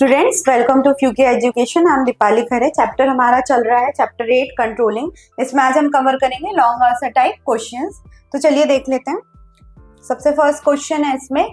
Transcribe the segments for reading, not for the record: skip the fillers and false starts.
Students welcome to फ्यूके education. I am Deepali Khare. Chapter हमारा चल रहा है चैप्टर 8 कंट्रोलिंग। इसमें आज हम कवर करेंगे लॉन्ग आंसर टाइप क्वेश्चंस। तो चलिए देख लेते हैं। सबसे फर्स्ट क्वेश्चन है इसमें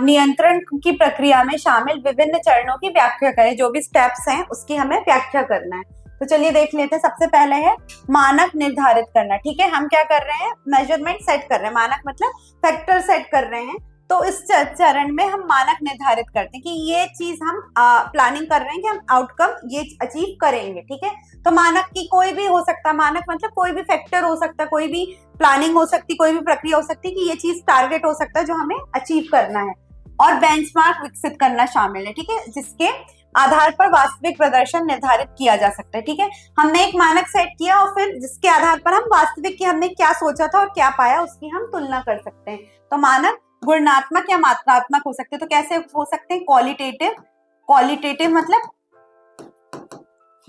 नियंत्रण की प्रक्रिया में शामिल विभिन्न चरणों की व्याख्या करें। जो भी स्टेप्स हैं उसकी हमें व्याख्या करना है। तो चलिए देख लेते हैं। सबसे पहले है मानक निर्धारित करना। ठीक है, हम क्या कर रहे हैं, मेजरमेंट सेट कर रहे हैं। मानक मतलब फैक्टर सेट कर रहे हैं। तो इस चरण में हम मानक निर्धारित करते हैं कि ये चीज हम प्लानिंग कर रहे हैं कि हम आउटकम ये अचीव करेंगे। ठीक है, तो मानक की कोई भी हो सकता है। मानक मतलब कोई भी फैक्टर हो सकता है, कोई भी प्लानिंग हो सकती है, कोई भी प्रक्रिया हो सकती है कि ये चीज टारगेट हो सकता है जो हमें अचीव करना है। और बेंचमार्क विकसित करना शामिल है। ठीक है, जिसके आधार पर वास्तविक प्रदर्शन निर्धारित किया जा सकता है। ठीक है, हमने एक मानक सेट किया और फिर जिसके आधार पर हम वास्तविक की हमने क्या सोचा था और क्या पाया उसकी हम तुलना कर सकते हैं। तो मानक गुणात्मक या मात्रात्मक हो सकते हैं। तो कैसे हो सकते हैं, क्वालिटेटिव मतलब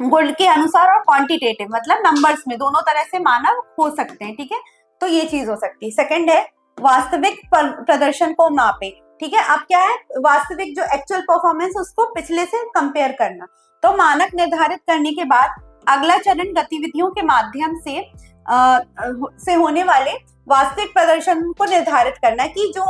गुण के अनुसार और क्वांटिटेटिव मतलब नंबर्स में, दोनों तरह से मानक हो सकते हैं। ठीक है, तो ये चीज हो सकती है। सेकंड है वास्तविक प्रदर्शन को मापे। ठीक है, अब क्या है, वास्तविक जो एक्चुअल परफॉर्मेंस उसको पिछले से कंपेयर करना। तो मानक निर्धारित करने के बाद अगला चरण गतिविधियों के माध्यम से होने वाले वास्तविक प्रदर्शन को निर्धारित करना है कि जो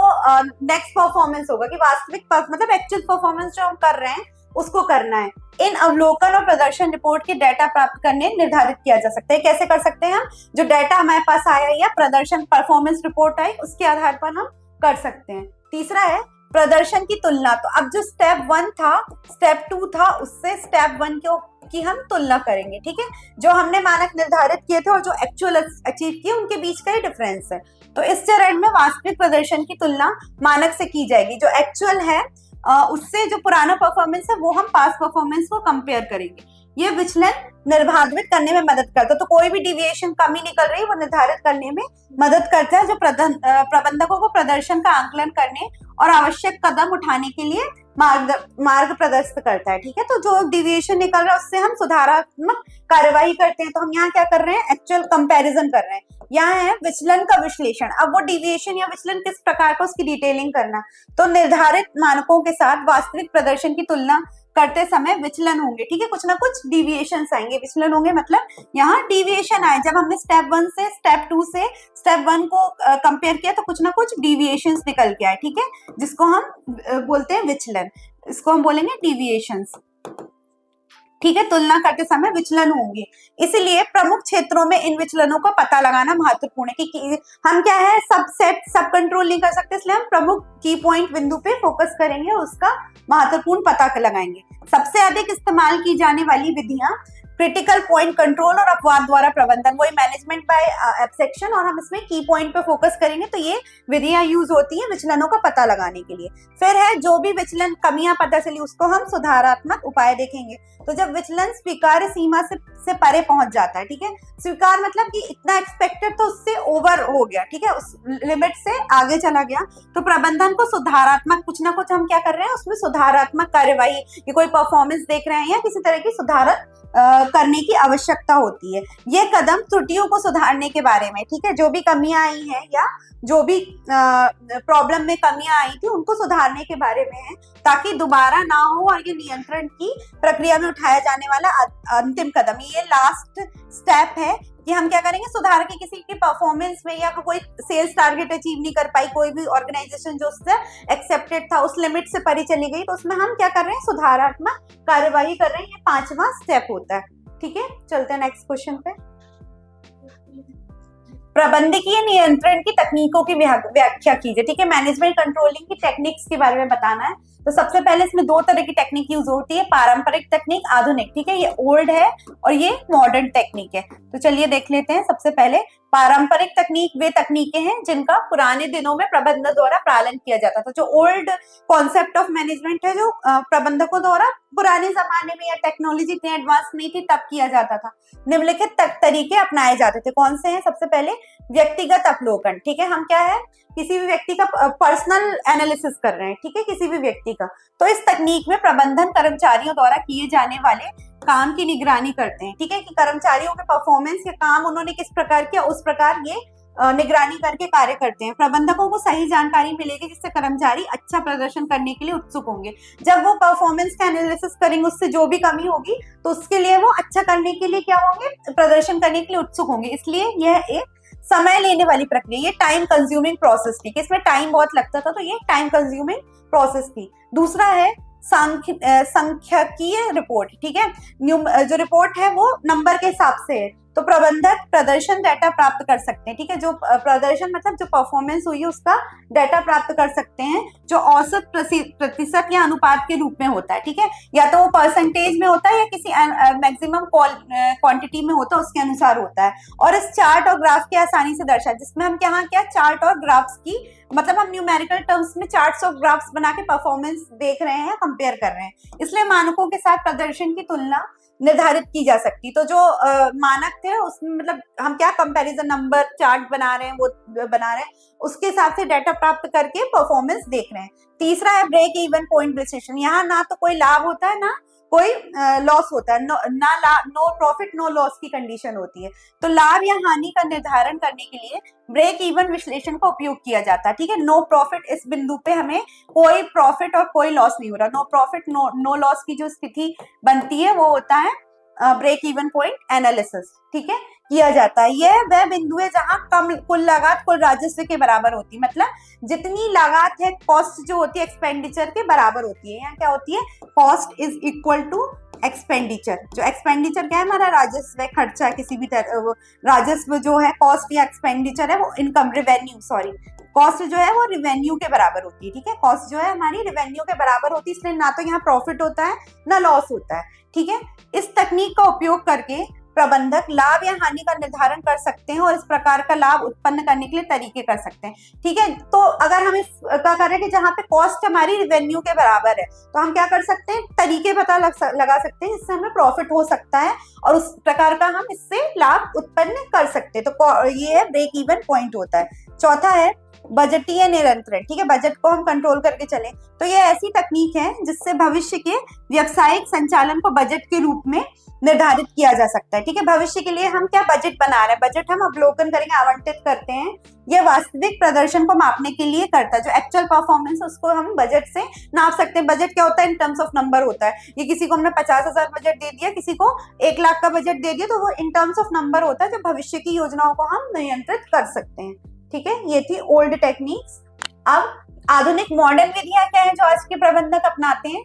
नेक्स्ट परफॉर्मेंस होगा कि वास्तविक मतलब एक्चुअल परफॉर्मेंस जो हम कर रहे हैं उसको करना है। इन अवलोकन और प्रदर्शन रिपोर्ट के डाटा प्राप्त करने निर्धारित किया जा सकता है। कैसे कर सकते हैं हम, जो डाटा हमारे पास आया या प्रदर्शन परफॉर्मेंस रिपोर्ट आई उसके आधार पर हम कर सकते हैं। तीसरा है प्रदर्शन की तुलना। तो अब जो स्टेप 1 था, स्टेप 2 था, उससे स्टेप 1 की हम तुलना करेंगे। ठीक है, जो हमने मानक निर्धारित किए थे और जो एक्चुअल अचीव किए उनके बीच का ही डिफरेंस है। तो इस चरण में वास्तविक प्रदर्शन की तुलना मानक से की जाएगी। जो एक्चुअल है उससे जो पुराना परफॉर्मेंस है वो हम पास्ट परफॉर्मेंस को कंपेयर करेंगे। ये विचलन निर्धारित करने में मदद करता है। तो कोई भी डिविएशन कमी निकल रही है वो निर्धारित करने में मदद करता है, जो प्रबंधकों को प्रदर्शन का आंकलन करने और आवश्यक कदम उठाने के लिए मार्ग प्रदर्शित करता है। ठीक है, तो जो डिविएशन निकल रहा है उससे हम सुधारात्मक कार्यवाही करते हैं। तो हम यहाँ क्या कर रहे हैं, एक्चुअल कंपैरिजन कर रहे हैं। यहाँ है विचलन का विश्लेषण। अब वो डिविएशन या विचलन किस प्रकार का उसकी डिटेलिंग करना। तो निर्धारित मानकों के साथ वास्तविक प्रदर्शन की तुलना करते समय विचलन होंगे। ठीक है, कुछ ना कुछ डिविएशंस आएंगे। विचलन होंगे मतलब यहाँ डिविएशन आए। जब हमने स्टेप 1 से स्टेप 2 से स्टेप 1 को कंपेयर किया तो कुछ ना कुछ डिविएशंस निकल के आए। ठीक है, जिसको हम बोलते हैं विचलन, इसको हम बोलेंगे डिविएशंस। ठीक है, तुलना करते समय विचलन होंगे। इसलिए प्रमुख क्षेत्रों में इन विचलनों का पता लगाना महत्वपूर्ण है कि हम क्या है, सब कंट्रोल नहीं कर सकते, इसलिए हम प्रमुख की पॉइंट बिंदु पे फोकस करेंगे, उसका महत्वपूर्ण पता लगाएंगे। सबसे अधिक इस्तेमाल की जाने वाली विधियां क्रिटिकल पॉइंट कंट्रोल और अपवाद द्वारा प्रबंधन, वही मैनेजमेंट बाय एब्सेक्शन, और हम इसमें की पॉइंट पे फोकस करेंगे। तो ये विधियां यूज होती हैं विचलनों का पता लगाने के लिए। फिर है जो भी विचलन कमियां पता चली उसको हम सुधारात्मक उपाय देखेंगे। तो जब विचलन स्वीकार्य सीमा से परे पहुंच जाता है, ठीक है, स्वीकार मतलब कि इतना एक्सपेक्टेड तो उससे ओवर हो गया, ठीक है, उस लिमिट से आगे चला गया, तो प्रबंधन को सुधारात्मक कुछ ना कुछ हम क्या कर रहे हैं उसमें सुधारात्मक कार्यवाही, कि कोई परफॉर्मेंस देख रहे हैं या किसी तरह की सुधार करने की आवश्यकता होती है। ये कदम त्रुटियों को सुधारने के बारे में, ठीक है, जो भी कमियां आई हैं या जो भी प्रॉब्लम में कमियां आई थी उनको सुधारने के बारे में है, ताकि दोबारा ना हो। और ये नियंत्रण की प्रक्रिया में उठाया जाने वाला अंतिम कदम, ये लास्ट स्टेप है कि हम क्या करेंगे, सुधार के किसी की परफॉर्मेंस में या कोई सेल्स टारगेट अचीव नहीं कर पाई, कोई भी ऑर्गेनाइजेशन जो उससे एक्सेप्टेड था उस लिमिट से परे चली गई, तो उसमें हम क्या कर रहे हैं, सुधारात्मक कार्यवाही कर रहे हैं। ये 5वां स्टेप होता है। ठीक है, चलते हैं नेक्स्ट क्वेश्चन पे। प्रबंधकीय नियंत्रण की तकनीकों की व्याख्या कीजिए। ठीक है, मैनेजमेंट कंट्रोलिंग की टेक्निक्स के बारे में बताना है। तो सबसे पहले इसमें 2 तरह की टेक्निक यूज होती है, पारंपरिक तकनीक, आधुनिक। ठीक है, ये ओल्ड है और ये मॉडर्न टेक्निक है। तो चलिए देख लेते हैं। सबसे पहले पारंपरिक तकनीक वे तकनीकें हैं जिनका पुराने दिनों में प्रबंधक द्वारा पालन किया जाता था। जो ओल्ड कॉन्सेप्ट ऑफ मैनेजमेंट है, जो प्रबंधकों द्वारा पुराने जमाने में या टेक्नोलॉजी इतनी एडवांस नहीं थी तब किया जाता था। निम्नलिखित तरीके अपनाए जाते थे। कौन से हैं? सबसे पहले व्यक्तिगत अवलोकन। ठीक है, हम क्या है, किसी भी व्यक्ति का पर्सनल एनालिसिस कर रहे हैं, ठीक है, किसी भी व्यक्ति का। तो इस तकनीक में प्रबंधन कर्मचारियों द्वारा किए जाने वाले काम की निगरानी करते हैं। ठीक है, कि कर्मचारियों के परफॉर्मेंस या काम उन्होंने किस प्रकार किया उस प्रकार ये निगरानी करके कार्य करते हैं। प्रबंधकों को सही जानकारी मिलेगी जिससे कर्मचारी अच्छा प्रदर्शन करने के लिए उत्सुक होंगे। जब वो परफॉर्मेंस का एनालिसिस करेंगे, उससे जो भी कमी होगी तो उसके लिए वो अच्छा करने के लिए क्या होंगे, प्रदर्शन करने के लिए उत्सुक होंगे। इसलिए यह एक समय लेने वाली प्रक्रिया, ये टाइम कंज्यूमिंग प्रोसेस थी, कि इसमें टाइम बहुत लगता था, तो ये टाइम कंज्यूमिंग प्रोसेस थी। दूसरा है सांख्यिकीय रिपोर्ट, ठीक है। जो रिपोर्ट है वो नंबर के हिसाब से है, तो प्रबंधक प्रदर्शन डाटा प्राप्त कर सकते हैं, ठीक है। जो प्रदर्शन मतलब जो परफॉर्मेंस हुई है उसका डाटा प्राप्त कर सकते हैं, जो औसत प्रतिशत या अनुपात के रूप में होता है, ठीक है। या तो वो परसेंटेज में होता है या किसी मैक्सिमम क्वांटिटी में होता है, उसके अनुसार होता है। और इस चार्ट और ग्राफ के आसानी से दर्शा, जिसमें हम क्या चार्ट और ग्राफ्स की, मतलब हम न्यूमेरिकल टर्म्स में चार्ट्स और ग्राफ्स बना के परफॉर्मेंस देख रहे हैं, कंपेयर कर रहे हैं, इसलिए मानकों के साथ प्रदर्शन की तुलना निर्धारित की जा सकती। तो जो मानक थे उसमें मतलब हम क्या कंपैरिजन नंबर चार्ट बना रहे हैं, वो बना रहे हैं, उसके हिसाब से डाटा प्राप्त करके परफॉर्मेंस देख रहे हैं। तीसरा है ब्रेक इवन पॉइंट विश्लेषण। यहाँ ना तो कोई लाभ होता है ना कोई लॉस होता है, नो प्रॉफिट नो लॉस की कंडीशन होती है। तो लाभ या हानि का निर्धारण करने के लिए ब्रेक इवन विश्लेषण का उपयोग किया जाता है, ठीक है। नो प्रॉफिट, इस बिंदु पे हमें कोई प्रॉफिट और कोई लॉस नहीं हो रहा, नो प्रॉफिट नो लॉस की जो स्थिति बनती है वो होता है ब्रेक इवन पॉइंट एनालिसिस, ठीक है, किया जाता है। यह वह बिंदु है जहां कम कुल लागत कुल राजस्व के बराबर होती है, मतलब जितनी लागत है कॉस्ट जो होती है एक्सपेंडिचर के बराबर होती है। यहाँ क्या होती है, cost is equal to expenditure. जो एक्सपेंडिचर क्या है, हमारा राजस्व है, खर्चा, किसी भी तरह राजस्व जो है, कॉस्ट या एक्सपेंडिचर है वो इनकम रेवेन्यू, सॉरी, कॉस्ट जो है वो रेवेन्यू के बराबर होती है, ठीक है। कॉस्ट जो है हमारी रेवेन्यू के बराबर होती है, इसलिए ना तो यहाँ प्रॉफिट होता है ना लॉस होता है, ठीक है। इस तकनीक का उपयोग करके प्रबंधक लाभ या हानि का निर्धारण कर सकते हैं और इस प्रकार का लाभ उत्पन्न करने के लिए तरीके कर सकते हैं, ठीक है। तो अगर हम इसका करें कि जहाँ पे कॉस्ट हमारी रेवेन्यू के बराबर है, तो हम क्या कर सकते हैं, तरीके पता लगा सकते हैं जिससे हमें प्रॉफिट हो सकता है और उस प्रकार का हम इससे लाभ उत्पन्न कर सकते हैं। तो ये है ब्रेक इवन पॉइंट होता है। चौथा है बजटीय नियंत्रण, ठीक है, बजट को हम कंट्रोल करके चलें। तो ये ऐसी तकनीक है जिससे भविष्य के व्यावसायिक संचालन को बजट के रूप में निर्धारित किया जा सकता है, ठीक है। भविष्य के लिए हम क्या बजट बना रहे हैं, बजट हम अवलोकन करेंगे, आवंटित करते हैं। यह वास्तविक प्रदर्शन को मापने के लिए करता है, जो एक्चुअल परफॉर्मेंस उसको हम बजट से नाप सकते हैं। बजट क्या होता है, इन टर्म्स ऑफ नंबर होता है। ये किसी को हमने 50,000 बजट दे दिया, किसी को 1 लाख का बजट दे दिया, तो वो इन टर्म्स ऑफ नंबर होता है, जो भविष्य की योजनाओं को हम नियंत्रित कर सकते हैं, ठीक है। ये थी ओल्ड टेक्निक्स। अब आधुनिक मॉडर्न विधियां क्या है जो आज के प्रबंधक अपनाते हैं,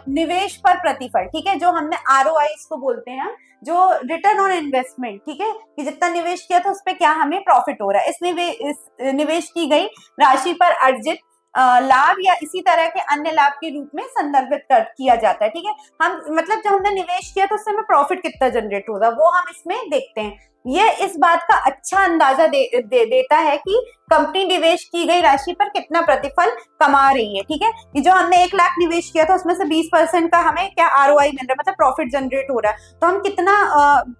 निवेश पर प्रतिफल, ठीक है, जो हमने ROI इसको बोलते हैं, जो रिटर्न ऑन इन्वेस्टमेंट, ठीक है, कि जितना निवेश किया था उस पर क्या हमें प्रॉफिट हो रहा है। इस निवेश की गई राशि पर अर्जित लाभ या इसी तरह के अन्य लाभ के रूप में संदर्भित किया जाता है, ठीक है। हम मतलब जब हमने निवेश किया तो उससे हमें प्रॉफिट कितना जनरेट होगा वो हम इसमें देखते हैं। ये इस बात का अच्छा अंदाजा देता है कि कंपनी निवेश की गई राशि पर कितना प्रतिफल कमा रही है, ठीक है। कि जो हमने 1 लाख निवेश किया था उसमें से 20% का हमें क्या ROI मिल रहा है, मतलब प्रॉफिट जनरेट हो रहा है, तो हम कितना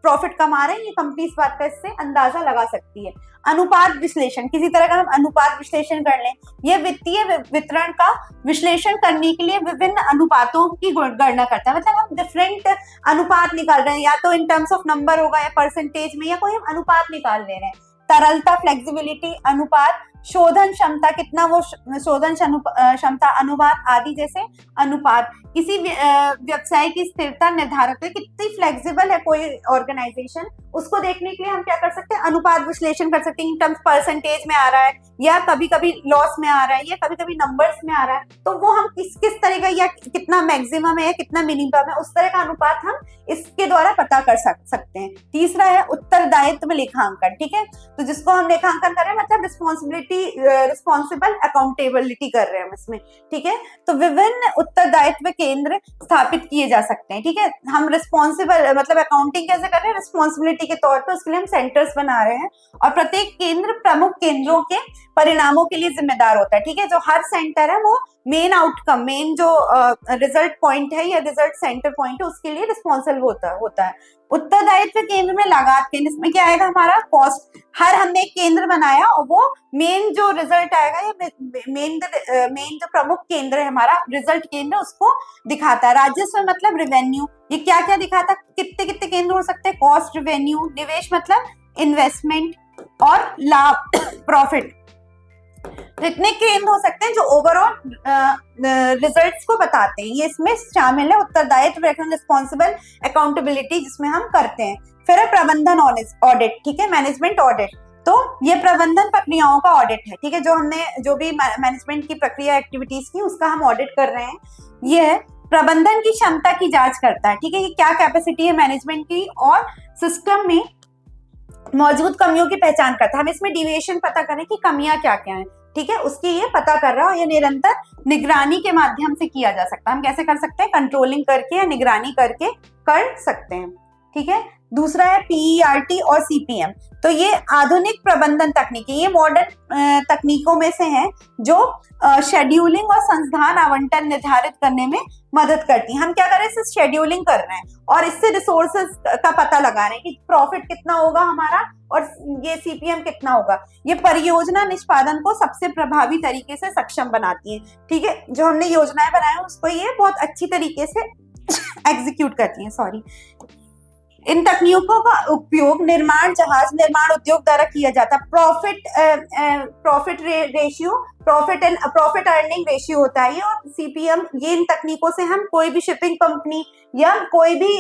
प्रॉफिट कमा रहे हैं, ये कंपनी इस बात का इससे अंदाजा लगा सकती है। अनुपात विश्लेषण, किसी तरह का हम अनुपात विश्लेषण कर लें, यह वित्तीय वितरण का विश्लेषण करने के लिए विभिन्न अनुपातों की गणना करता है, मतलब हम डिफरेंट अनुपात निकाल रहे हैं, या तो इन टर्म्स ऑफ नंबर होगा या परसेंटेज में, या कोई हम अनुपात निकाल ले रहे हैं। तरलता, फ्लेक्सिबिलिटी अनुपात, शोधन क्षमता, कितना वो शोधन क्षमता अनुपात आदि जैसे अनुपात। किसी व्यवसाय की स्थिरता निर्धारक है, कितनी फ्लेक्सिबल है कोई ऑर्गेनाइजेशन, उसको देखने के लिए हम क्या कर सकते हैं, अनुपात विश्लेषण कर सकते हैं। इन टर्म्स परसेंटेज में आ रहा है, या कभी कभी लॉस में आ रहा है, या कभी कभी नंबर्स में आ रहा है, तो वो हम किस तरह का, या कितना मैक्सिमम है, कितना मिनिमम है, उस तरह का अनुपात हम इसके द्वारा पता कर सकते हैं। तीसरा है उत्तरदायित्व लेखांकन, ठीक है, तो जिसको हम लेखांकन कर रहे हैं मतलब रिस्पॉन्सिबल अकाउंटेबिलिटी कर रहे हैं हम इसमें, ठीक है। तो विभिन्न उत्तरदायित्व केंद्र स्थापित किए जा सकते हैं, ठीक है। हम रिस्पॉन्सिबल मतलब अकाउंटिंग कैसे कर रहे हैं, रिस्पॉन्सिबिलिटी के तौर पे, उसके लिए हम सेंटर्स बना रहे हैं, और प्रत्येक केंद्र प्रमुख केंद्रों के परिणामों के लिए जिम्मेदार होता है, ठीक है। जो हर सेंटर है वो मेन आउटकम, मेन जो रिजल्ट पॉइंट है या रिजल्ट सेंटर पॉइंट है उसके लिए रिस्पॉन्सिबल होता है। उत्तरदायित्व केंद्र में लागत केंद्र, इसमें क्या आएगा हमारा कॉस्ट, हर हमने एक केंद्र बनाया और वो मेन जो रिजल्ट आएगा या मेन जो प्रमुख केंद्र है हमारा रिजल्ट केंद्र, उसको दिखाता है। राजस्व मतलब रेवेन्यू, ये क्या क्या दिखाता है, कितने कितने केंद्र हो सकते हैं, कॉस्ट, रेवेन्यू, निवेश मतलब इन्वेस्टमेंट, और लाभ प्रॉफिट, तो इतने केंद्र हो सकते हैं जो ओवरऑल रिजल्ट्स को बताते हैं। ये इसमें शामिल है उत्तरदायित्व, रिस्पॉन्सिबल, अकाउंटेबिलिटी जिसमें हम करते हैं। फिर है प्रबंधन ऑडिट, ठीक है, मैनेजमेंट ऑडिट, तो ये प्रबंधन प्रक्रियाओं का ऑडिट है, ठीक है, जो हमने जो भी मैनेजमेंट की प्रक्रिया एक्टिविटीज की उसका हम ऑडिट कर रहे हैं। ये प्रबंधन की क्षमता की जांच करता है, ठीक है, कि क्या कैपेसिटी है मैनेजमेंट की और सिस्टम में मौजूद कमियों की पहचान करता है। हम इसमें डिविएशन पता करें कि कमियां क्या क्या हैं, ठीक है, उसकी ये पता कर रहा है। और ये निरंतर निगरानी के माध्यम से किया जा सकता है। हम कैसे कर सकते हैं? कंट्रोलिंग करके या निगरानी करके कर सकते हैं, ठीक है। दूसरा है PERT और CPM, तो ये आधुनिक प्रबंधन तकनीकी, ये मॉडर्न तकनीकों में से हैं जो शेड्यूलिंग और संसाधन आवंटन निर्धारित करने में मदद करती हैं। हम क्या कर रहे हैं? इससे शेड्यूलिंग कर रहे हैं और इससे रिसोर्सेज का पता लगा रहे हैं कि प्रॉफिट कितना होगा हमारा और ये CPM कितना होगा। ये परियोजना निष्पादन को सबसे प्रभावी तरीके से सक्षम बनाती है, ठीक है। जो हमने योजनाएं बनाई हैं उसको ये बहुत अच्छी तरीके से एग्जीक्यूट करती है। इन तकनीकों का उपयोग निर्माण, जहाज निर्माण उद्योग द्वारा किया जाता है। Profit ratio, profit earning ratio होता है ये, और CPM, ये इन तकनीकों से हम कोई भी शिपिंग कंपनी या कोई भी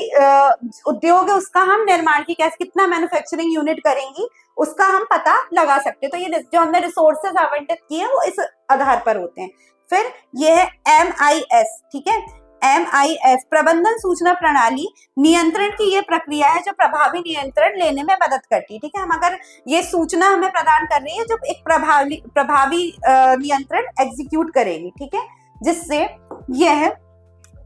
उद्योग है उसका हम निर्माण की कैसे कितना मैन्युफैक्चरिंग यूनिट करेंगी उसका हम पता लगा सकते हैं। तो ये जो हमने रिसोर्सेज आवंटित किए वो इस आधार पर होते हैं। फिर ये है MIS, ठीक है, MIS प्रबंधन सूचना प्रणाली नियंत्रण की ये प्रक्रिया है जो प्रभावी नियंत्रण लेने में मदद करती है, ठीक है। हम अगर ये सूचना हमें प्रदान कर रही है जो एक प्रभावी नियंत्रण एग्जीक्यूट करेगी, ठीक है, जिससे यह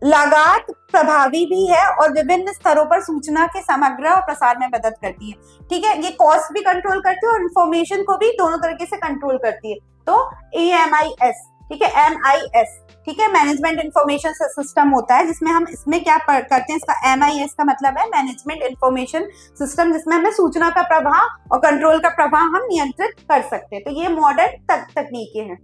लागत प्रभावी भी है और विभिन्न स्तरों पर सूचना के समग्र और प्रसार में मदद करती है, ठीक है। ये कॉस्ट भी कंट्रोल करती है और इंफॉर्मेशन को भी दोनों तरीके से कंट्रोल करती है। तो AMIS, ठीक है, MIS, ठीक है, मैनेजमेंट इंफॉर्मेशन सिस्टम होता है जिसमें हम इसमें क्या करते हैं, इसका MIS का मतलब है मैनेजमेंट इंफॉर्मेशन सिस्टम, जिसमें हमें सूचना का प्रवाह और कंट्रोल का प्रवाह हम नियंत्रित कर सकते हैं। तो ये मॉडर्न तकनीकें हैं।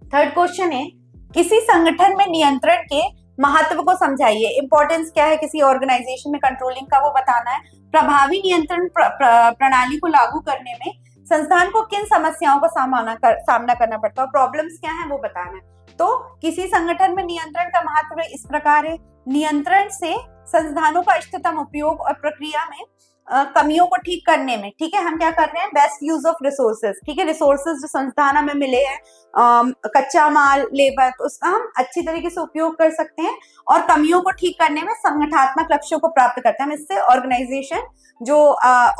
थर्ड क्वेश्चन है, किसी संगठन में नियंत्रण के महत्व को समझाइए। इंपॉर्टेंस क्या है किसी ऑर्गेनाइजेशन में कंट्रोलिंग का, वो बताना है। प्रभावी नियंत्रण प्रणाली को लागू करने में संस्थान को किन समस्याओं का सामना करना पड़ता है और प्रॉब्लम्स क्या हैं वो बताना है। तो किसी संगठन में नियंत्रण का महत्व इस प्रकार है, नियंत्रण से संसाधनों का इष्टतम उपयोग और प्रक्रिया में कमियों को ठीक करने में, ठीक है, हम क्या कर रहे हैं? बेस्ट यूज ऑफ रिसोर्सेज, ठीक है, रिसोर्सेज जो संस्थान हमें मिले हैं, कच्चा माल, लेबर, तो उसका हम अच्छी तरीके से उपयोग कर सकते हैं और कमियों को ठीक करने में संगठनात्मक लक्ष्यों को प्राप्त करते हैं। हम इससे ऑर्गेनाइजेशन जो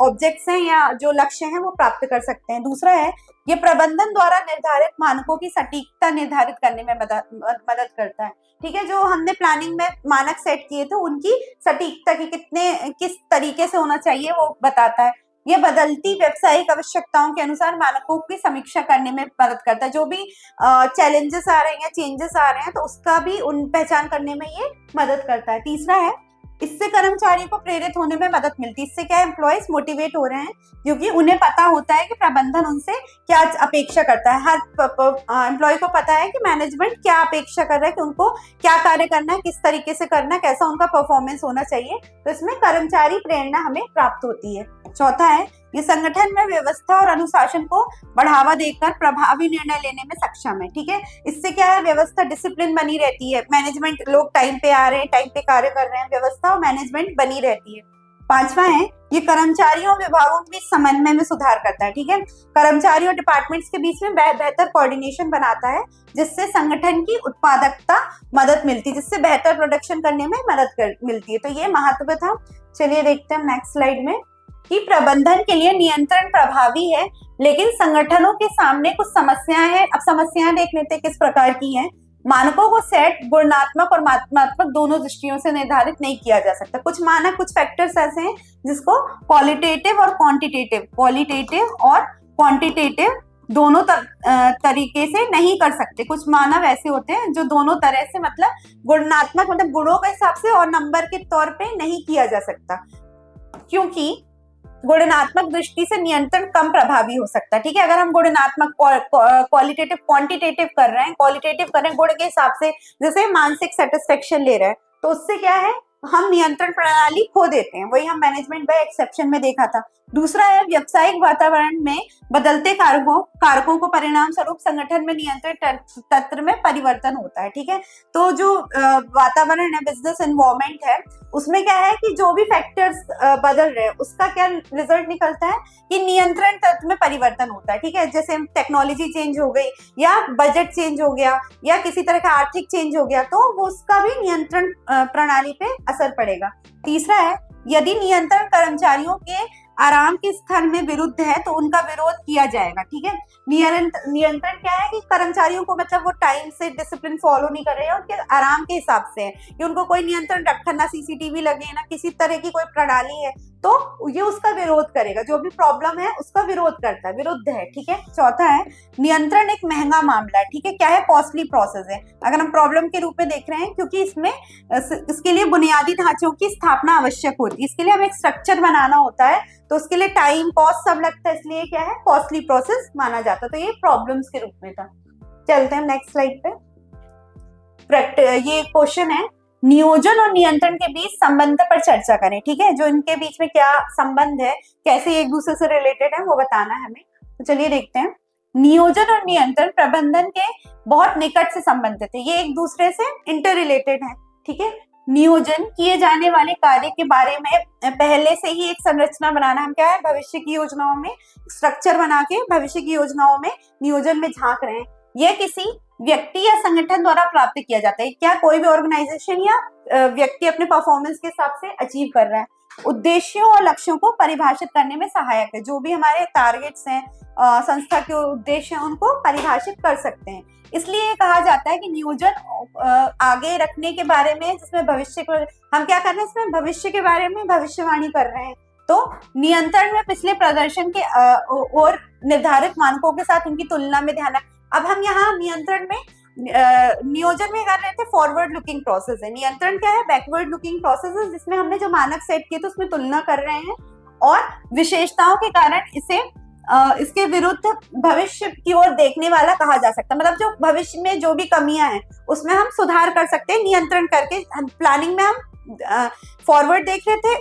ऑब्जेक्ट्स हैं या जो लक्ष्य हैं वो प्राप्त कर सकते हैं। दूसरा है, ये प्रबंधन द्वारा निर्धारित मानकों की सटीकता निर्धारित करने में मदद करता है, ठीक है। जो हमने प्लानिंग में मानक सेट किए थे उनकी सटीकता की किस तरीके से होना चाहिए वो बताता है। ये बदलती व्यावसायिक आवश्यकताओं के अनुसार मानकों की समीक्षा करने में मदद करता है। जो भी चैलेंजेस आ रहे हैं या चेंजेस आ रहे हैं तो उसका भी उन पहचान करने में ये मदद करता है। तीसरा है, इससे कर्मचारियों को प्रेरित होने में मदद मिलती है। इससे क्या एम्प्लॉयज मोटिवेट हो रहे हैं क्योंकि उन्हें पता होता है कि प्रबंधन उनसे क्या अपेक्षा करता है। हर एम्प्लॉय को पता है कि मैनेजमेंट क्या अपेक्षा कर रहा है, कि उनको क्या कार्य करना है, किस तरीके से करना है, कैसा उनका परफॉर्मेंस होना चाहिए। तो इसमें कर्मचारी प्रेरणा हमें प्राप्त होती है। चौथा है, ये संगठन में व्यवस्था और अनुशासन को बढ़ावा देकर प्रभावी निर्णय लेने में सक्षम है, ठीक है। इससे क्या है, व्यवस्था, डिसिप्लिन बनी रहती है, मैनेजमेंट, लोग टाइम पे आ रहे हैं, टाइम पे कार्य कर रहे हैं, व्यवस्था और मैनेजमेंट बनी रहती है। पांचवा है, ये कर्मचारियों विभागों के बीच समन्वय में सुधार करता है, ठीक है। कर्मचारियों और डिपार्टमेंट्स के बीच में बेहतर कोऑर्डिनेशन बनाता है जिससे संगठन की उत्पादकता मदद मिलती है, जिससे बेहतर प्रोडक्शन करने में मदद मिलती है। तो ये महत्व था। चलिए देखते हैं नेक्स्ट स्लाइड में कि प्रबंधन के लिए नियंत्रण प्रभावी है लेकिन संगठनों के सामने कुछ समस्याएं हैं। अब समस्याएं देख लेते हैं किस प्रकार की हैं। मानकों को सेट गुणात्मक और मात्रात्मक दोनों दृष्टियों से निर्धारित नहीं किया जा सकता। कुछ मानक, कुछ फैक्टर्स ऐसे हैं जिसको क्वालिटेटिव और क्वांटिटेटिव दोनों तरीके से नहीं कर सकते। कुछ मानव ऐसे होते हैं जो दोनों तरह से, मतलब गुणात्मक मतलब गुणों के हिसाब से और नंबर के तौर पे नहीं किया जा सकता, क्योंकि गुणात्मक दृष्टि से नियंत्रण कम प्रभावी हो सकता है, ठीक है। अगर हम गुणात्मक क्वालिटेटिव क्वांटिटेटिव कर रहे हैं, क्वालिटेटिव कर रहे हैं गुण के हिसाब से, जैसे मानसिक सेटिस्फेक्शन ले रहे हैं, तो उससे क्या है, हम नियंत्रण प्रणाली खो देते हैं। वही हम मैनेजमेंट बाय एक्सेप्शन में देखा था। दूसरा है व्यावसायिक वातावरण में बदलते कारकों को परिणाम स्वरूप संगठन में नियंत्रण तंत्र में परिवर्तन होता है। ठीक है, तो जो वातावरण है, बिजनेस एनवायरनमेंट है, उसमें क्या है कि जो भी फैक्टर्स बदल रहे हैं उसका क्या रिजल्ट निकलता है कि नियंत्रण तंत्र में परिवर्तन होता है। ठीक है, जैसे टेक्नोलॉजी चेंज हो गई या बजट चेंज हो गया या किसी तरह का आर्थिक चेंज हो गया, तो वो उसका भी नियंत्रण प्रणाली पे असर पड़ेगा। तीसरा है यदि नियंत्रण कर्मचारियों के आराम के स्थान में विरुद्ध है तो उनका विरोध किया जाएगा। ठीक है, नियंत्रण क्या है कि कर्मचारियों को मतलब वो टाइम से डिसिप्लिन फॉलो नहीं कर रहे हैं, उनके आराम के हिसाब से है कि उनको कोई नियंत्रण रखा, ना सीसीटीवी लगे, ना किसी तरह की कोई प्रणाली है, तो ये उसका विरोध करेगा, जो भी प्रॉब्लम है उसका विरोध करता है, विरुद्ध है। ठीक है, चौथा है नियंत्रण एक महंगा मामला है। ठीक है, क्या है, कॉस्टली प्रोसेस है अगर हम प्रॉब्लम के रूप में देख रहे हैं, क्योंकि इसके लिए बुनियादी ढांचों की स्थापना आवश्यक होती है, इसके लिए हमें एक स्ट्रक्चर बनाना होता है, तो उसके लिए टाइम कॉस्ट सब लगता है, इसलिए क्या है, कॉस्टली प्रोसेस माना जाता है। तो ये प्रॉब्लम्स के रूप में था। चलते हैं नेक्स्ट स्लाइड पे। ये क्वेश्चन है, नियोजन और नियंत्रण के बीच संबंध पर चर्चा करें। ठीक है, जो इनके बीच में क्या संबंध है, कैसे एक दूसरे से रिलेटेड है, वो बताना है हमें। तो चलिए देखते हैं। नियोजन और नियंत्रण प्रबंधन के बहुत निकट से संबंधित है, ये एक दूसरे से इंटर रिलेटेड है। ठीक है, नियोजन किए जाने वाले कार्य के बारे में पहले से ही एक संरचना बनाना, हम क्या है, भविष्य की योजनाओं में स्ट्रक्चर बना के भविष्य की योजनाओं में नियोजन में झांक रहे हैं। यह किसी व्यक्ति या संगठन द्वारा प्राप्त किया जाता है, क्या कोई भी ऑर्गेनाइजेशन या व्यक्ति अपने परफॉर्मेंस के हिसाब से अचीव कर रहा है। उद्देश्यों और लक्ष्यों को परिभाषित करने में सहायक है, जो भी हमारे टारगेट्स हैं, संस्था के उद्देश्य हैं, उनको परिभाषित कर सकते हैं। इसलिए कहा जाता है कि नियोजन आगे रखने के बारे में, जिसमें भविष्य को हम क्या कर रहे हैं, इसमें भविष्य के बारे में भविष्यवाणी कर रहे हैं। तो नियंत्रण में पिछले प्रदर्शन के और निर्धारित मानकों के साथ उनकी तुलना में ध्यान। अब हम यहाँ नियंत्रण में नियोजन में कर रहे थे फॉरवर्ड लुकिंग प्रोसेस है, नियंत्रण क्या है, बैकवर्ड लुकिंग प्रोसेस है, जिसमें हमने जो मानक सेट किए थे उसमें तुलना कर रहे हैं और विशेषताओं के कारण इसे इसके विरुद्ध भविष्य की ओर देखने वाला कहा जा सकता है। मतलब जो भविष्य में जो भी कमियां हैं उसमें हम सुधार कर सकते हैं नियंत्रण करके। प्लानिंग में हम फॉरवर्ड देख रहे थे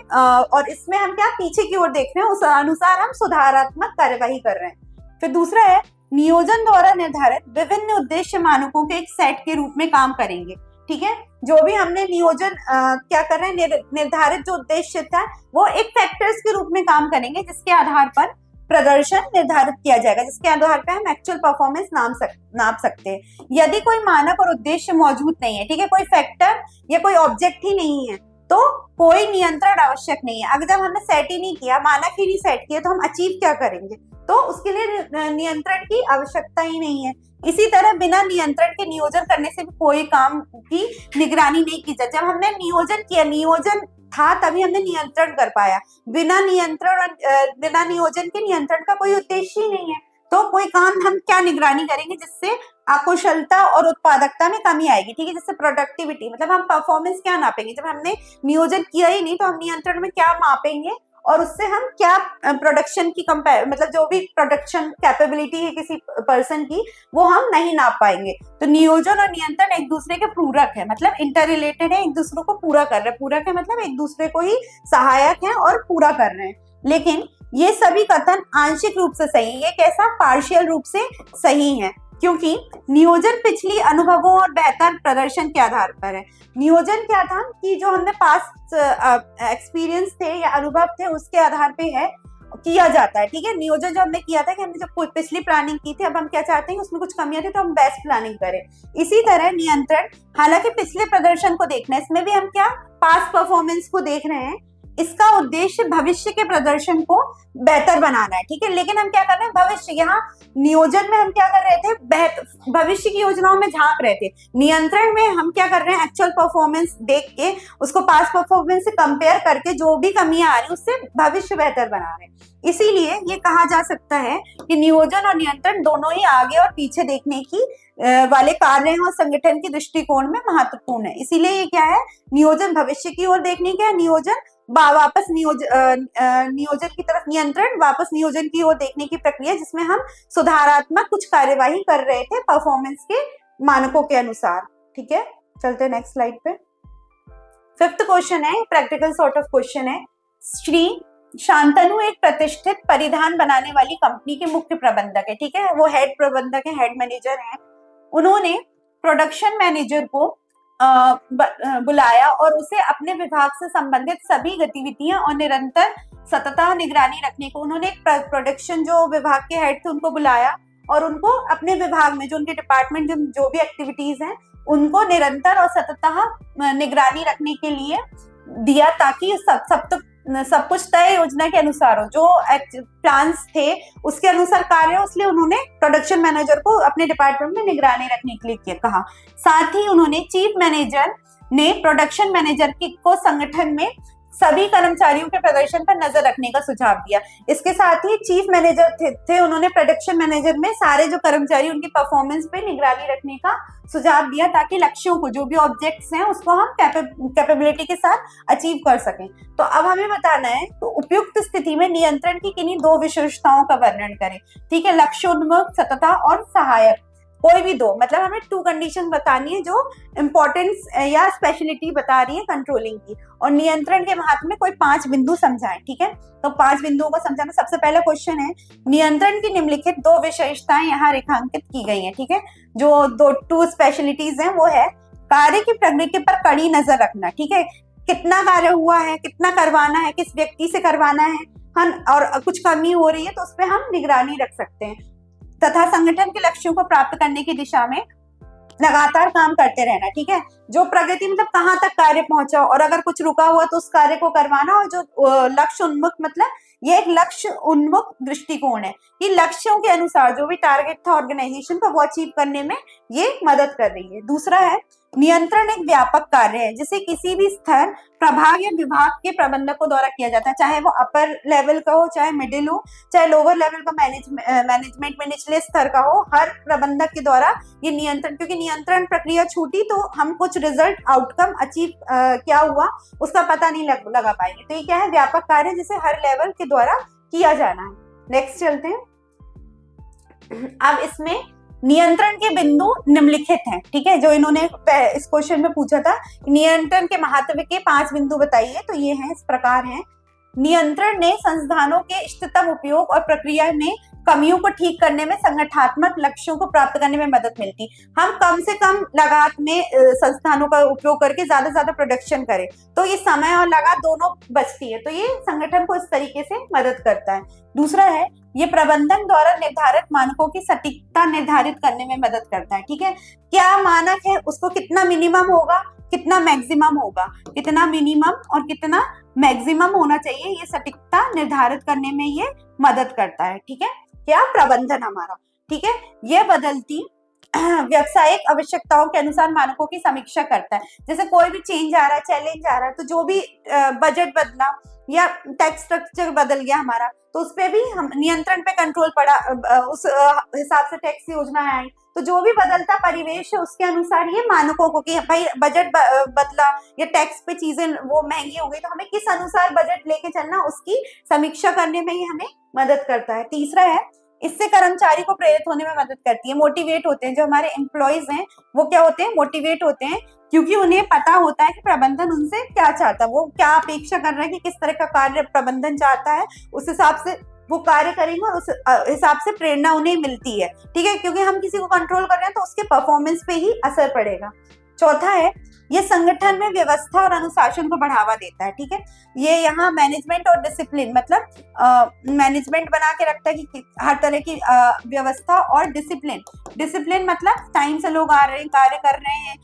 और इसमें हम क्या पीछे की ओर देख रहे हैं, उस अनुसार हम सुधारात्मक कार्यवाही कर रहे हैं। फिर दूसरा है नियोजन द्वारा निर्धारित विभिन्न उद्देश्य मानकों के एक सेट के रूप में काम करेंगे। ठीक है, जो भी हमने नियोजन क्या कर रहे हैं, निर्धारित जो उद्देश्य था वो एक फैक्टर्स के रूप में काम करेंगे, जिसके आधार पर प्रदर्शन निर्धारित किया जाएगा, जिसके आधार पर हम एक्चुअल परफॉर्मेंस नाप सकते हैं। यदि कोई मानक और उद्देश्य मौजूद नहीं है, ठीक है, कोई फैक्टर या कोई ऑब्जेक्ट ही नहीं है, तो कोई नियंत्रण आवश्यक नहीं है। अगर जब हमने सेट ही नहीं किया, मानक ही नहीं सेट किया, तो हम अचीव क्या करेंगे, तो उसके लिए नियंत्रण की आवश्यकता ही नहीं है। इसी तरह बिना नियंत्रण के नियोजन करने से भी कोई काम की निगरानी नहीं की जाती। जब हमने नियोजन किया, नियोजन था तभी हमने नियंत्रण कर पाया। बिना नियंत्रण और बिना नियोजन के नियंत्रण का कोई उद्देश्य ही नहीं है, तो कोई काम हम क्या निगरानी करेंगे जिससे अकुशलता और उत्पादकता में कमी आएगी। ठीक है, जैसे प्रोडक्टिविटी, मतलब हम परफॉर्मेंस क्या नापेंगे, जब हमने नियोजन किया ही नहीं तो हम नियंत्रण में क्या मापेंगे और उससे हम क्या प्रोडक्शन की मतलब जो भी प्रोडक्शन कैपेबिलिटी है किसी पर्सन की, वो हम नहीं नाप पाएंगे। तो नियोजन और नियंत्रण एक दूसरे के पूरक है, मतलब इंटर रिलेटेड है, एक दूसरे को पूरा कर रहे हैं। पूरक है मतलब एक दूसरे को ही सहायक है और पूरा कर रहे हैं। लेकिन ये सभी कथन आंशिक रूप से सही है, ये कैसा, पार्शियल रूप से सही है, क्योंकि नियोजन पिछली अनुभवों और बेहतर प्रदर्शन के आधार पर है। नियोजन क्या था कि जो हमने पास्ट एक्सपीरियंस थे या अनुभव थे उसके आधार पे है किया जाता है। ठीक है, नियोजन जो हमने किया था कि हमने जब पिछली प्लानिंग की थी, अब हम क्या चाहते हैं उसमें कुछ कमियां थी तो हम बेस्ट प्लानिंग करें। इसी तरह नियंत्रण, हालांकि पिछले प्रदर्शन को देखना है, इसमें भी हम क्या पास्ट परफॉर्मेंस को देख रहे हैं, इसका उद्देश्य भविष्य के प्रदर्शन को बेहतर बनाना है। ठीक है, लेकिन हम क्या कर रहे हैं, भविष्य, यहाँ नियोजन में हम क्या कर रहे थे, भविष्य की योजनाओं में झांक रहे थे। नियंत्रण में हम क्या कर रहे हैं, एक्चुअल परफॉर्मेंस देख के उसको पास्ट परफॉर्मेंस से कंपेयर करके जो भी कमियां आ रही उससे भविष्य बेहतर बना रहे हैं। इसीलिए ये कहा जा सकता है कि नियोजन और नियंत्रण दोनों ही आगे और पीछे देखने की वाले कार्य हैं और संगठन की दृष्टिकोण में महत्वपूर्ण है। इसीलिए ये क्या है, नियोजन भविष्य की ओर देखने का, नियोजन वापस नियोजन की तरफ, नियंत्रण वापस नियोजन की ओर देखने की प्रक्रिया, जिसमें हम सुधारात्मक कुछ कार्यवाही कर रहे थे परफॉर्मेंस के मानकों के अनुसार। ठीक है, चलते हैं नेक्स्ट स्लाइड पे। फिफ्थ क्वेश्चन है, प्रैक्टिकल सॉर्ट ऑफ क्वेश्चन है। श्री शांतनु एक प्रतिष्ठित परिधान बनाने वाली कंपनी के मुख्य प्रबंधक है, ठीक है, वो हेड प्रबंधक है, हेड मैनेजर है। उन्होंने प्रोडक्शन मैनेजर को बुलाया और उसे अपने विभाग से संबंधित सभी गतिविधियां और निरंतर सतत निगरानी रखने को, उन्होंने एक प्रोडक्शन जो विभाग के हेड थे उनको बुलाया और उनको अपने विभाग में जो उनके डिपार्टमेंट जो भी एक्टिविटीज हैं उनको निरंतर और सतत निगरानी रखने के लिए दिया, ताकि सब कुछ तय योजना के अनुसार हो, जो प्लान्स थे उसके अनुसार कार्य हो। इसलिए उन्होंने प्रोडक्शन मैनेजर को अपने डिपार्टमेंट में निगरानी रखने के लिए कहा। साथ ही उन्होंने चीफ मैनेजर ने प्रोडक्शन मैनेजर को संगठन में सभी कर्मचारियों के प्रदर्शन पर नजर रखने का सुझाव दिया। इसके साथ ही चीफ मैनेजर थे उन्होंने प्रोडक्शन मैनेजर में सारे जो कर्मचारी उनकी परफॉर्मेंस पे निगरानी रखने का सुझाव दिया, ताकि लक्ष्यों को, जो भी ऑब्जेक्ट्स हैं उसको हम कैपेबिलिटी के साथ अचीव कर सकें। तो अब हमें बताना है तो उपयुक्त स्थिति में नियंत्रण की किन्हीं दो विशेषताओं का वर्णन करें, ठीक है, लक्ष्योन्मुख, सतता और सहायक, कोई भी दो, मतलब हमें 2 कंडीशन बतानी है जो इंपॉर्टेंस या स्पेशलिटी बता रही है कंट्रोलिंग की, और नियंत्रण के महत्व में कोई 5 बिंदु समझाएं, ठीक है। तो 5 बिंदुओं को समझाना। सबसे पहला क्वेश्चन है, नियंत्रण की निम्नलिखित 2 विशेषताएं यहाँ रेखांकित की गई हैं, ठीक है। जो 2 स्पेशलिटीज हैं वो है कार्य की प्रगति पर कड़ी नजर रखना, ठीक है, कितना कार्य हुआ है, कितना करवाना है, किस व्यक्ति से करवाना है, और कुछ कमी हो रही है तो उस पर हम निगरानी रख सकते हैं, तथा संगठन के लक्ष्यों को प्राप्त करने की दिशा में लगातार काम करते रहना, ठीक है। जो प्रगति मतलब कहाँ तक कार्य पहुंचा, और अगर कुछ रुका हुआ तो उस कार्य को करवाना, और जो लक्ष्य उन्मुख मतलब ये एक लक्ष्य उन्मुख दृष्टिकोण है कि लक्ष्यों के अनुसार जो भी टारगेट था ऑर्गेनाइजेशन का वो अचीव करने में ये मदद कर रही है। दूसरा है, नियंत्रण एक व्यापक कार्य है जिसे किसी भी स्तर, प्रभाग या विभाग के प्रबंधकों द्वारा किया जाता है, चाहे वो अपर लेवल का हो, चाहे मिडिल हो, चाहे लोअर लेवल का मैनेजमेंट में निचले स्तर का हो, हर प्रबंधक के द्वारा ये नियंत्रण, क्योंकि नियंत्रण प्रक्रिया छूटी तो हम कुछ रिजल्ट आउटकम अचीव क्या हुआ उसका पता नहीं लगा पाएंगे। तो ये क्या है, व्यापक कार्य जिसे हर लेवल के द्वारा किया जाना है। नेक्स्ट चलते हैं। अब इसमें नियंत्रण के बिंदु निम्नलिखित हैं, ठीक है, जो इन्होंने इस क्वेश्चन में पूछा था, नियंत्रण के महत्व के 5 बिंदु बताइए, तो ये हैं, इस प्रकार हैं। नियंत्रण ने संसाधनों के इष्टतम उपयोग और प्रक्रिया में कमियों को ठीक करने में संगठनात्मक लक्ष्यों को प्राप्त करने में मदद मिलती। हम कम से कम लागत में संस्थानों का उपयोग करके ज्यादा से ज्यादा प्रोडक्शन करें तो ये समय और लागत दोनों बचती है, तो ये संगठन को इस तरीके से मदद करता है। दूसरा है, ये प्रबंधन द्वारा निर्धारित मानकों की सटीकता निर्धारित करने में मदद करता है, ठीक है, क्या मानक है उसको कितना मिनिमम होगा, कितना मैक्सिमम होगा, कितना मिनिमम और कितना मैक्सिमम होना चाहिए, ये सटीकता निर्धारित करने में ये मदद करता है, ठीक है, क्या प्रबंधन हमारा, ठीक है। ये बदलती व्यावसायिक आवश्यकताओं के अनुसार मानकों की समीक्षा करता है, जैसे कोई भी चेंज आ रहा है, चैलेंज आ रहा है, तो जो भी बजट बदला या टैक्स स्ट्रक्चर बदल गया हमारा, तो उस पे भी हम नियंत्रण पे कंट्रोल पड़ा, उस हिसाब से टैक्स योजना आई, तो जो भी बदलता परिवेश है उसके अनुसार ये मानकों को, कि भाई बजट बदला या टैक्स पे चीजें वो महंगी हो गई तो हमें किस अनुसार बजट लेके चलना, उसकी समीक्षा करने में ये हमें मदद करता है। तीसरा है, इससे कर्मचारी को प्रेरित होने में मदद करती है, मोटिवेट होते हैं, जो हमारे एम्प्लॉयज हैं वो क्या होते हैं, मोटिवेट होते हैं, क्योंकि उन्हें पता होता है कि प्रबंधन उनसे क्या चाहता है, वो क्या अपेक्षा कर रहा है, कि किस तरह का कार्य प्रबंधन चाहता है, उस हिसाब से वो कार्य करेंगे और उस हिसाब से प्रेरणा उन्हें मिलती है, ठीक है, क्योंकि हम किसी को कंट्रोल कर रहे हैं तो उसके परफॉर्मेंस पे ही असर पड़ेगा। चौथा है, ये संगठन में व्यवस्था और अनुशासन को बढ़ावा देता है, ठीक है, ये यहाँ मैनेजमेंट और डिसिप्लिन मतलब मैनेजमेंट बना के रखता है कि हर तरह की व्यवस्था और डिसिप्लिन मतलब टाइम से लोग आ रहे हैं, कार्य कर रहे हैं,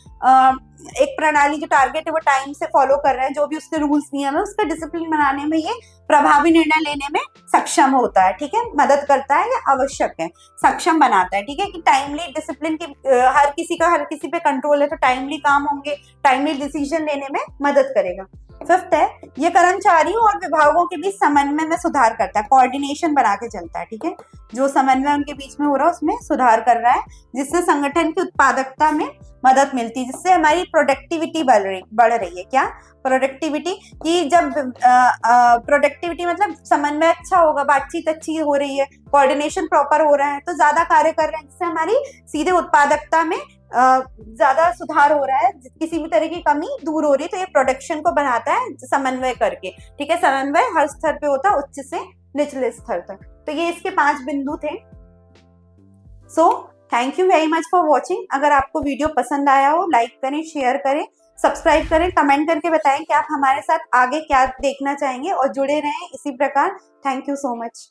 एक प्रणाली जो टारगेट है वो टाइम से फॉलो कर रहे हैं, जो भी उसके रूल्स नियम है उसका डिसिप्लिन बनाने में ये प्रभावी निर्णय लेने में सक्षम होता है, ठीक है, मदद करता है या आवश्यक है, सक्षम बनाता है, ठीक है, कि टाइमली डिसिप्लिन की हर किसी पे कंट्रोल है तो टाइमली काम होंगे, टाइमली डिसीजन लेने में मदद करेगा। फिफ्थ है, ये कर्मचारियों और विभागों के बीच समन्वय में सुधार करता है, कोऑर्डिनेशन बना के चलता है, ठीक है, जो समन्वय उनके बीच में हो रहा है उसमें सुधार कर रहा है, जिससे संगठन की उत्पादकता में मदद मिलती है, जिससे हमारी प्रोडक्टिविटी बढ़ रही है। क्या प्रोडक्टिविटी, कि जब प्रोडक्टिविटी मतलब समन्वय अच्छा होगा, बातचीत अच्छी हो रही है, कोऑर्डिनेशन प्रॉपर हो रहा है, तो ज्यादा कार्य कर रहे हैं, जिससे हमारी सीधे उत्पादकता में ज्यादा सुधार हो रहा है, किसी भी तरह की कमी दूर हो रही है, तो ये प्रोडक्शन को बढ़ाता है समन्वय करके, ठीक है। समन्वय हर स्तर पे होता है, उच्च से निचले स्तर तक। तो ये इसके 5 बिंदु थे। So thank you very much for watching. अगर आपको वीडियो पसंद आया हो, लाइक करें, शेयर करें, सब्सक्राइब करें, कमेंट करके बताएं कि आप हमारे साथ आगे क्या देखना चाहेंगे, और जुड़े रहें इसी प्रकार। Thank you so much.